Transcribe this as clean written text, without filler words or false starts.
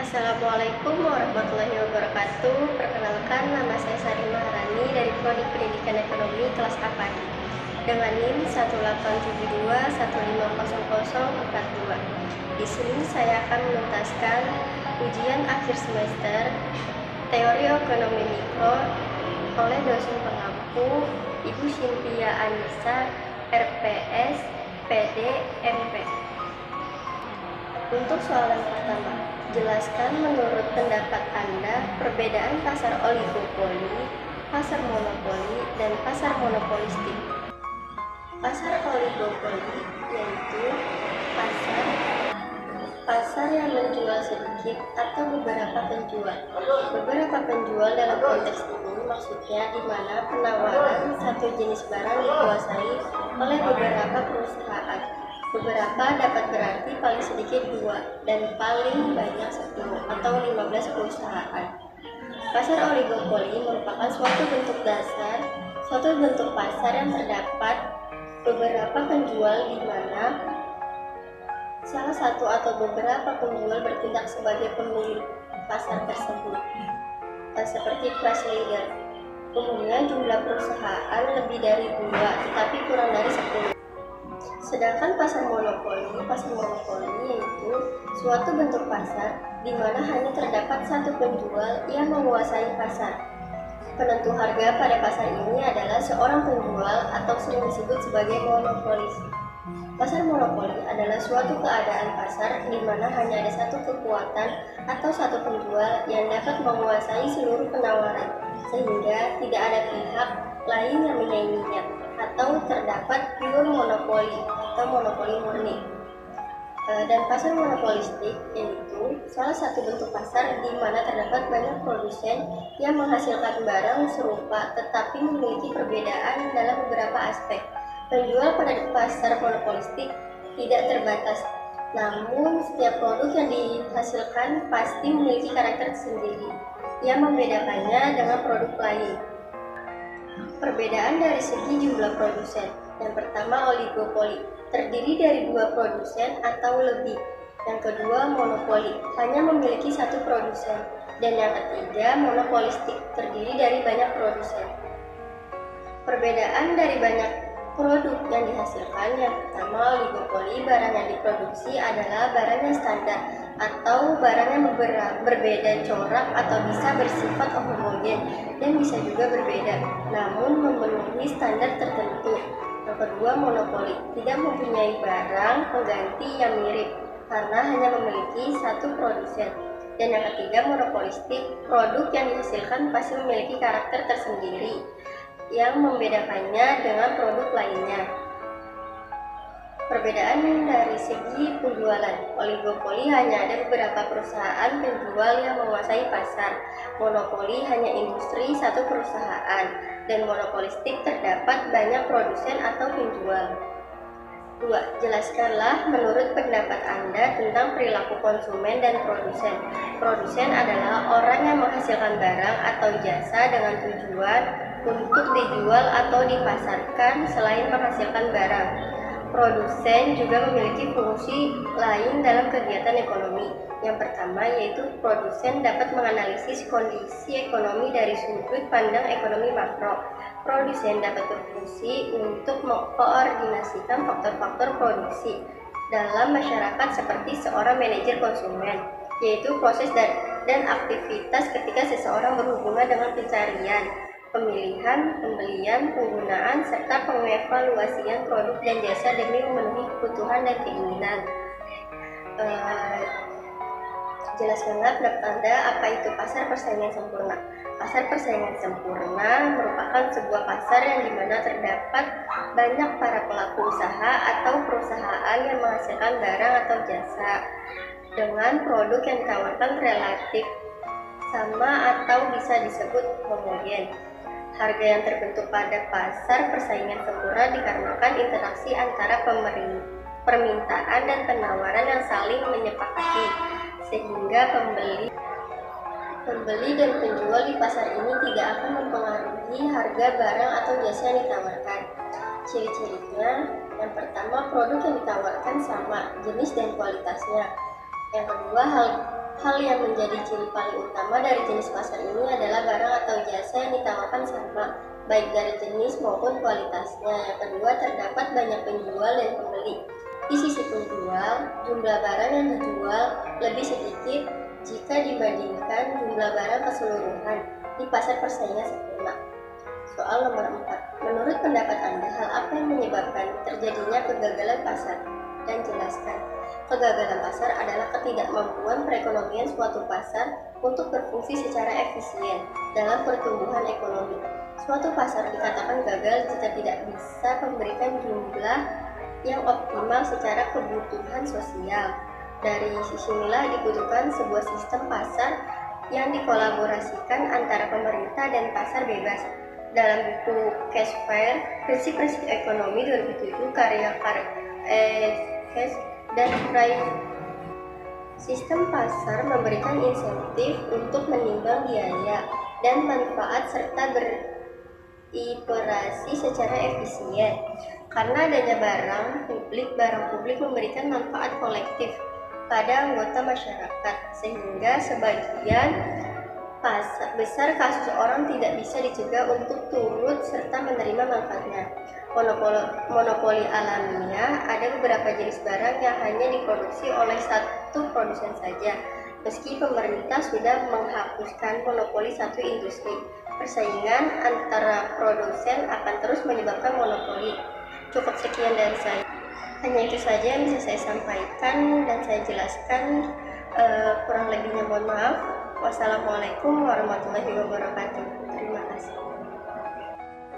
Assalamualaikum warahmatullahi wabarakatuh. Perkenalkan, nama saya Sari Maharani dari Prodi Pendidikan Ekonomi kelas A Padi dengan NIM 18721500042. Di sini saya akan menuntaskan ujian akhir semester Teori Ekonomi Mikro oleh dosen pengampu Ibu Cynthia Anissa, RPS, PD, MP. Untuk soalan pertama, jelaskan menurut pendapat Anda perbedaan pasar oligopoli, pasar monopoli, dan pasar monopolistik. Pasar oligopoli yaitu pasar yang menjual sedikit atau beberapa penjual. Beberapa penjual dalam konteks ini maksudnya di mana penawaran satu jenis barang dikuasai oleh beberapa perusahaan. Beberapa dapat berarti paling sedikit 2 dan paling banyak 10 atau 15 perusahaan. Pasar oligopoli merupakan suatu bentuk pasar yang terdapat beberapa penjual di mana salah satu atau beberapa penjual bertindak sebagai pemilik pasar tersebut. Seperti price leader. Umumnya jumlah perusahaan lebih dari 2 tetapi kurang dari 10. Sedangkan pasar monopoli yaitu suatu bentuk pasar di mana hanya terdapat satu penjual yang menguasai pasar. Penentu harga pada pasar ini adalah seorang penjual atau sering disebut sebagai monopolis. Pasar monopoli adalah suatu keadaan pasar di mana hanya ada satu kekuatan atau satu penjual yang dapat menguasai seluruh penawaran, sehingga tidak ada pihak lain yang menyainginya, atau terdapat pure monopoli atau monopoli murni. Dan pasar monopolistik yaitu salah satu bentuk pasar di mana terdapat banyak produsen yang menghasilkan barang serupa tetapi memiliki perbedaan dalam beberapa aspek. Penjual pada pasar monopolistik tidak terbatas, namun setiap produk yang dihasilkan pasti memiliki karakter sendiri yang membedakannya dengan produk lain. Perbedaan dari segi jumlah produsen. Yang pertama, oligopoli, terdiri dari 2 produsen atau lebih. Yang kedua, monopoli, hanya memiliki satu produsen. Dan yang ketiga, monopolistik, terdiri dari banyak produsen. Perbedaan dari banyak produk yang dihasilkan. Yang pertama, oligopoli, barang yang diproduksi adalah barang yang standar atau barang yang berbeda corak atau bisa bersifat homogen dan bisa juga berbeda namun memenuhi standar tertentu. Yang kedua, monopoli, tidak mempunyai barang pengganti yang mirip karena hanya memiliki satu produsen. Dan yang ketiga, monopolistik, produk yang dihasilkan pasti memiliki karakter tersendiri yang membedakannya dengan produk lainnya. Perbedaan dari segi penjualan. Oligopoli hanya ada beberapa perusahaan penjual yang menguasai pasar. Monopoli hanya industri satu perusahaan. Dan monopolistik terdapat banyak produsen atau penjual. 2. Jelaskanlah menurut pendapat Anda tentang perilaku konsumen dan produsen. Produsen adalah orang yang menghasilkan barang atau jasa dengan tujuan untuk dijual atau dipasarkan selain menghasilkan barang. Produsen juga memiliki fungsi lain dalam kegiatan ekonomi. Yang pertama yaitu produsen dapat menganalisis kondisi ekonomi dari sudut pandang ekonomi makro. Produsen dapat berfungsi untuk mengkoordinasikan faktor-faktor produksi dalam masyarakat seperti seorang manajer konsumen, yaitu proses dan aktivitas ketika seseorang berhubungan dengan pencarian, pemilihan, pembelian, penggunaan, serta pengevaluasian produk dan jasa demi memenuhi kebutuhan dan keinginan. Jelaskanlah pendapat Anda apa itu pasar persaingan sempurna. Pasar persaingan sempurna merupakan sebuah pasar yang dimana terdapat banyak para pelaku usaha atau perusahaan yang menghasilkan barang atau jasa dengan produk yang ditawarkan relatif sama atau bisa disebut homogen. Harga yang terbentuk pada pasar persaingan sempurna dikarenakan interaksi antara permintaan dan penawaran yang saling menyepakati, sehingga pembeli dan penjual di pasar ini tidak akan mempengaruhi harga barang atau jasa yang ditawarkan. Ciri-cirinya, yang pertama, produk yang ditawarkan sama jenis dan kualitasnya. Yang kedua, Hal yang menjadi ciri paling utama dari jenis pasar ini adalah barang atau jasa yang ditawarkan sama, baik dari jenis maupun kualitasnya. Yang kedua, terdapat banyak penjual dan pembeli. Di sisi penjual, jumlah barang yang dijual lebih sedikit jika dibandingkan jumlah barang keseluruhan. Di pasar persaingan sempurna. Soal nomor 4. Menurut pendapat Anda, hal apa yang menyebabkan terjadinya kegagalan pasar? Dan jelaskan. Kegagalan pasar adalah ketidakmampuan perekonomian suatu pasar untuk berfungsi secara efisien dalam pertumbuhan ekonomi. Suatu pasar dikatakan gagal jika tidak bisa memberikan jumlah yang optimal secara kebutuhan sosial. Dari sisi inilah dibutuhkan sebuah sistem pasar yang dikolaborasikan antara pemerintah dan pasar bebas. Dalam buku Cash Fair, Prinsip-prinsip Ekonomi 2007, karya Cash dan Fry, sistem pasar memberikan insentif untuk menimbang biaya dan manfaat serta beroperasi secara efisien. Karena adanya barang publik memberikan manfaat kolektif pada anggota masyarakat, sehingga sebagian besar kasus orang tidak bisa dicegah untuk turut serta menerima manfaatnya. Monopoli alamiah, ada beberapa jenis barang yang hanya diproduksi oleh satu produsen saja. Meski pemerintah sudah menghapuskan monopoli satu industri, persaingan antara produsen akan terus menyebabkan monopoli. Cukup sekian dari saya. Hanya itu saja yang bisa saya sampaikan dan saya jelaskan. Kurang lebihnya mohon maaf. Wassalamualaikum warahmatullahi wabarakatuh.